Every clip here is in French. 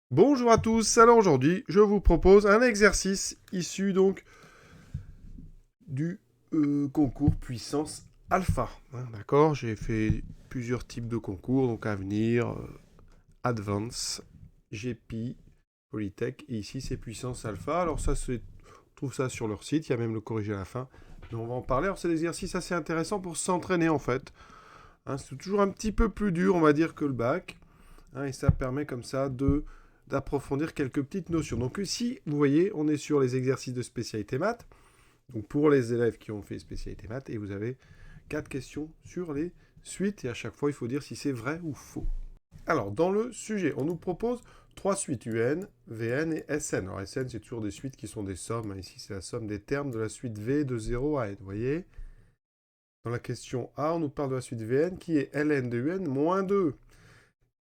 Bonjour à tous, alors aujourd'hui je vous propose un exercice issu donc du concours puissance alpha. D'accord, j'ai fait plusieurs types de concours, donc Avenir, Advance, GP, Polytech, et ici c'est puissance alpha. Alors ça, on trouve ça sur leur site, il y a même le corrigé à la fin, mais on va en parler. Alors c'est des exercices assez intéressants pour s'entraîner en fait. C'est toujours un petit peu plus dur on va dire que le bac. Et ça permet comme ça d'approfondir quelques petites notions. Donc ici, vous voyez, on est sur les exercices de spécialité maths. Donc pour les élèves qui ont fait spécialité maths, et vous avez 4 questions sur les suites, et à chaque fois, il faut dire si c'est vrai ou faux. Alors, dans le sujet, on nous propose 3 suites UN, VN et SN. Alors SN, c'est toujours des suites qui sont des sommes. Ici, c'est la somme des termes de la suite V de 0 à N. Vous voyez, dans la question A, on nous parle de la suite VN qui est ln de UN moins 2.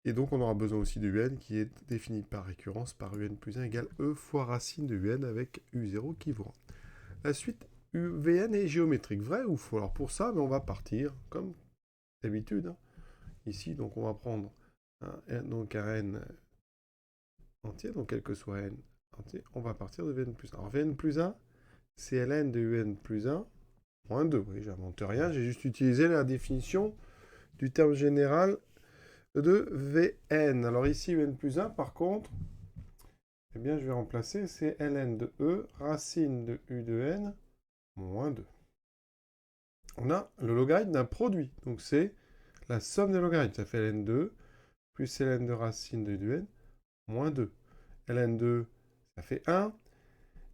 Et donc, on aura besoin aussi de un qui est défini par récurrence par un plus 1 égale e fois racine de un avec u0 qui vous rend. La suite Vn est géométrique, vrai ou faux? Alors pour ça, on va partir, comme d'habitude, ici, donc on va prendre donc un n entier, donc quel que soit n entier, on va partir de Vn plus 1. Alors Vn plus 1, c'est ln de un plus 1 moins 2. Oui, j'invente rien, j'ai juste utilisé la définition du terme général de Vn. Alors ici, un plus 1, par contre, eh bien, je vais remplacer, c'est ln de e, racine de u de n, moins 2. On a le logarithme d'un produit, donc c'est la somme des logarithmes. Ça fait ln de e plus ln de racine de u de n, moins 2. ln de e, ça fait 1.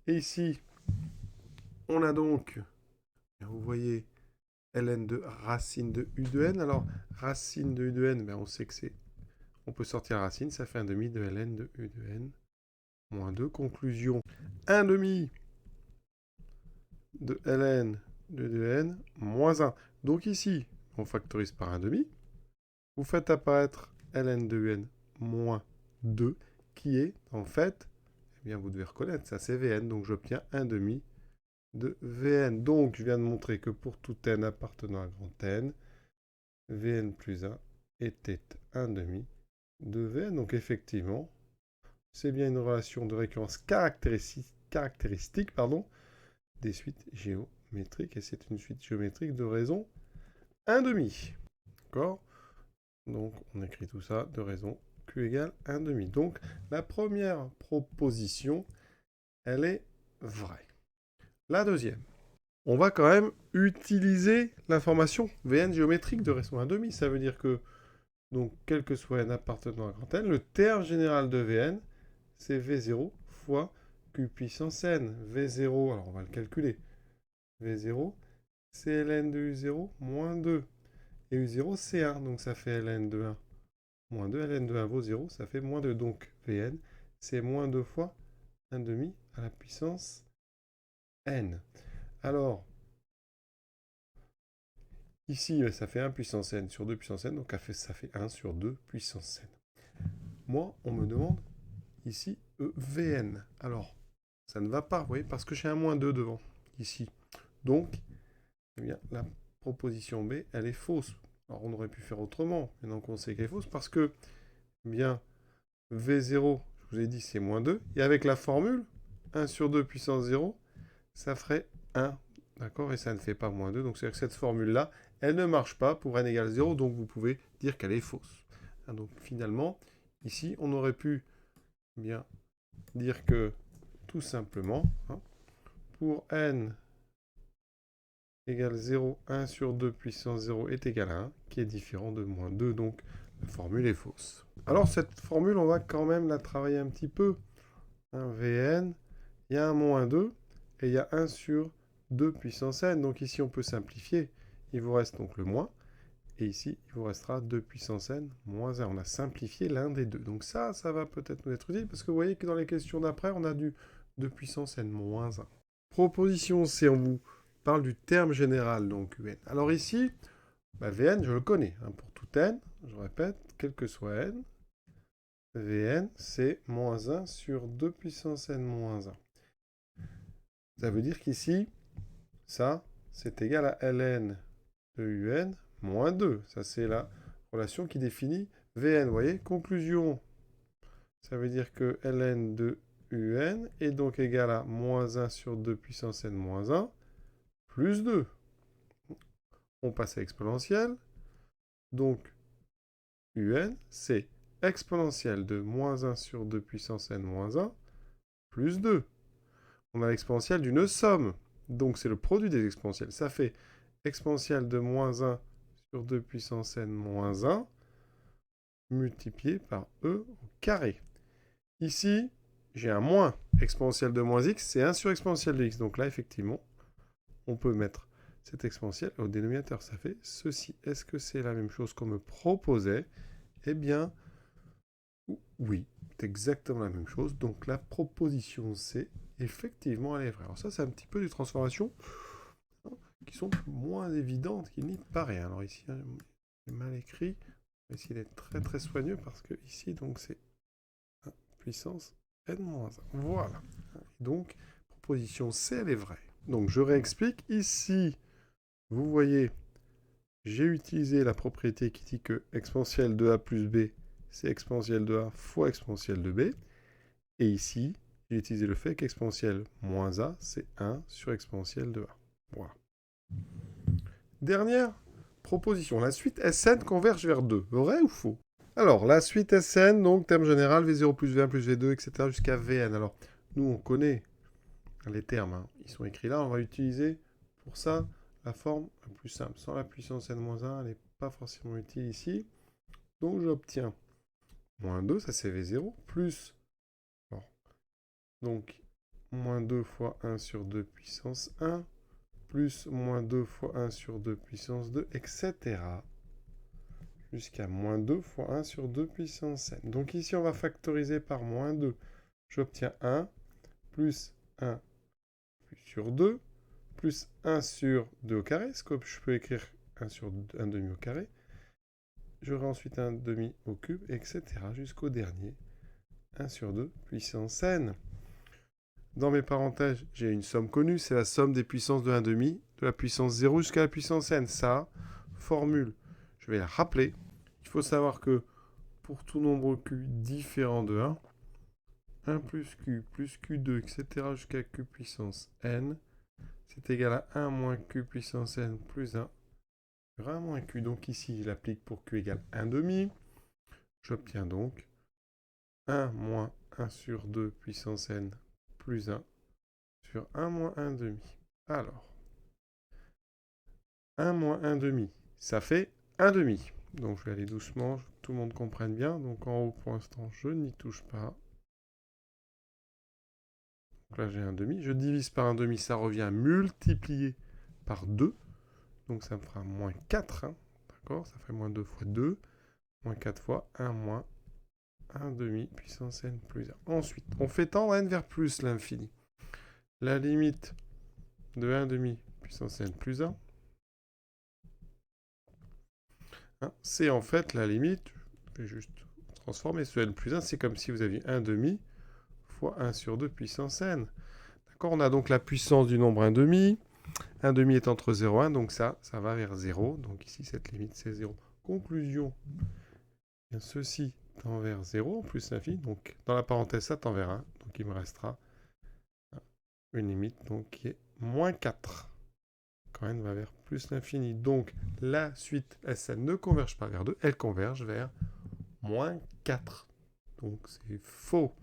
Et ici, on a donc, vous voyez, ln de racine de u de n. Alors, racine de u de n, on sait que c'est... On peut sortir la racine, ça fait 1 demi de ln de u de n, moins 2. Conclusion, 1 demi de ln de 2n moins 1. Donc ici, on factorise par 1 demi. Vous faites apparaître ln de un moins 2, qui est, en fait, eh bien, vous devez reconnaître, ça c'est Vn, donc j'obtiens 1 demi de Vn. Donc, je viens de montrer que pour tout n appartenant à grand N, Vn plus 1 était 1 demi de Vn. Donc, effectivement, c'est bien une relation de récurrence caractéristique des suites géométriques, et c'est une suite géométrique de raison 1 demi. D'accord? Donc, on écrit tout ça de raison q égale 1 demi. Donc, la première proposition, elle est vraie. La deuxième, on va quand même utiliser l'information Vn géométrique de raison 1 demi. Ça veut dire que, donc, quel que soit n appartenant à grand N, le terme général de Vn, c'est V0 fois Q puissance n. V0, alors on va le calculer. V0, c'est ln de U0 moins 2. Et U0, c'est 1, donc ça fait ln de 1 moins 2. ln de 1 vaut 0, ça fait moins 2. Donc Vn, c'est moins 2 fois 1 demi à la puissance n. Alors, ici, ça fait 1 puissance n sur 2 puissance n, donc ça fait 1 sur 2 puissance n. Moi, on me demande ici Vn. Alors, ça ne va pas, vous voyez, parce que j'ai un moins 2 devant, ici. Donc, eh bien, la proposition B, elle est fausse. Alors, on aurait pu faire autrement, maintenant qu'on sait qu'elle est fausse, parce que, eh bien, V0, je vous ai dit, c'est moins 2. Et avec la formule, 1 sur 2 puissance 0, ça ferait 1. D'accord? Et ça ne fait pas moins 2. Donc, c'est-à-dire que cette formule-là, elle ne marche pas pour n égale 0. Donc, vous pouvez dire qu'elle est fausse. Donc, finalement, ici, on aurait pu bien dire que, tout simplement, pour n égale 0, 1 sur 2 puissance 0 est égal à 1, qui est différent de moins 2. Donc, la formule est fausse. Alors, cette formule, on va quand même la travailler un petit peu. Vn, il y a un moins 2, et il y a 1 sur 2 puissance n. Donc ici, on peut simplifier. Il vous reste donc le moins, et ici, il vous restera 2 puissance n moins 1. On a simplifié l'un des deux. Donc ça va peut-être nous être utile, parce que vous voyez que dans les questions d'après, on a du 2 puissance n moins 1. Proposition C, on vous parle du terme général, donc un. Alors ici, Vn, je le connais. Pour tout n, je répète, quel que soit n, Vn, c'est moins 1 sur 2 puissance n moins 1. Ça veut dire qu'ici, ça, c'est égal à ln de un moins 2. Ça, c'est la relation qui définit Vn. Vous voyez, conclusion, Ça veut dire que ln de un est donc égal à moins 1 sur 2 puissance n moins 1 plus 2. On passe à l'exponentielle. Donc, un, c'est exponentielle de moins 1 sur 2 puissance n moins 1 plus 2. On a l'exponentielle d'une somme. Donc, c'est le produit des exponentielles. Ça fait exponentielle de moins 1 sur 2 puissance n moins 1 multiplié par e au carré. Ici, j'ai un moins. Exponentielle de moins x, c'est 1 sur exponentielle de x. Donc là, effectivement, on peut mettre cette exponentielle au dénominateur. Ça fait ceci. Est-ce que c'est la même chose qu'on me proposait? Eh bien, oui, c'est exactement la même chose. Donc la proposition C, effectivement, elle est vraie. Alors ça, c'est un petit peu des transformations qui sont moins évidentes qu'il n'y paraît. Alors ici, c'est mal écrit. On va essayer d'être très très soigneux parce que ici, donc c'est puissance n-1. Voilà. Donc, proposition C, elle est vraie. Donc, je réexplique. Ici, vous voyez, j'ai utilisé la propriété qui dit que exponentielle de A plus B, c'est exponentielle de A fois exponentielle de B. Et ici, j'ai utilisé le fait qu'exponentielle moins A, c'est 1 sur exponentielle de A. Voilà. Dernière proposition. La suite Sn converge vers 2. Vrai ou faux? Alors, la suite Sn, donc terme général, V0 plus V1 plus V2, etc. jusqu'à Vn. Alors, nous, on connaît les termes. Hein. Ils sont écrits là. On va utiliser pour ça la forme la plus simple. Sans la puissance n-1, elle n'est pas forcément utile ici. Donc, j'obtiens moins 2, ça c'est V0, plus... Alors, donc, moins 2 fois 1 sur 2 puissance 1, plus moins 2 fois 1 sur 2 puissance 2, etc. Jusqu'à moins 2 fois 1 sur 2 puissance n. Donc ici, on va factoriser par moins 2. J'obtiens 1 plus 1 sur 2 plus 1 sur 2 au carré. Ce que je peux écrire 1 sur 1 demi au carré. J'aurai ensuite 1 demi au cube, etc. jusqu'au dernier. 1 sur 2 puissance n. Dans mes parenthèses, j'ai une somme connue. C'est la somme des puissances de 1 demi, de la puissance 0 jusqu'à la puissance n. Ça, formule, je vais la rappeler. Il faut savoir que pour tout nombre q différent de 1 plus q2, etc. jusqu'à q puissance n, c'est égal à 1 moins q puissance n plus 1 sur 1 moins q. Donc ici, je l'applique pour q égale 1 demi. J'obtiens donc 1 moins 1 sur 2 puissance n plus 1 sur 1 moins 1 demi. Alors, 1 moins 1 demi, ça fait 1 demi. Donc je vais aller doucement, que tout le monde comprenne bien. Donc en haut, pour l'instant, je n'y touche pas. Donc là, j'ai 1 demi. Je divise par 1 demi, ça revient multiplié par 2. Donc ça me fera moins 4. Hein. D'accord? Ça fait moins 2 fois 2. Moins 4 fois 1 moins 1 demi puissance n plus 1. Ensuite, on fait tendre n vers plus l'infini. La limite de 1 demi puissance n plus 1, hein, c'est en fait la limite, je vais juste transformer ce n plus 1, c'est comme si vous aviez 1 demi fois 1 sur 2 puissance n. D'accord? On a donc la puissance du nombre 1 demi. 1 demi est entre 0 et 1, donc ça va vers 0. Donc ici, cette limite, c'est 0. Conclusion, bien, ceci tend vers 0, en plus l'infini. Donc dans la parenthèse, ça tend vers 1. Donc il me restera une limite donc, qui est moins 4. Quand n va vers plus l'infini. Donc la suite Sn ne converge pas vers 2, elle converge vers moins 4. Donc c'est faux.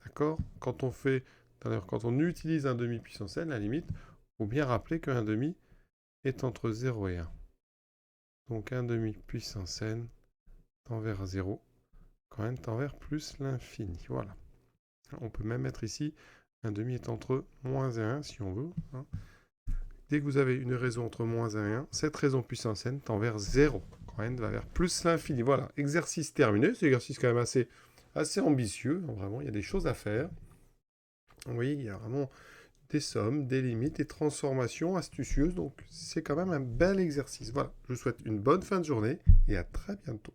D'accord? Quand on utilise un demi puissance n, la limite, il faut bien rappeler qu'un demi est entre 0 et 1. Donc 1 demi puissance n tend vers 0 quand n tend vers plus l'infini. Voilà. On peut même mettre ici 1 demi est entre moins et 1 si on veut. Hein. Dès que vous avez une raison entre moins 1 et 1, cette raison puissance n tend vers 0 quand n va vers plus l'infini. Voilà, exercice terminé. C'est un exercice quand même assez ambitieux. Vraiment, il y a des choses à faire. Oui, il y a vraiment des sommes, des limites, des transformations astucieuses. Donc, c'est quand même un bel exercice. Voilà, je vous souhaite une bonne fin de journée et à très bientôt.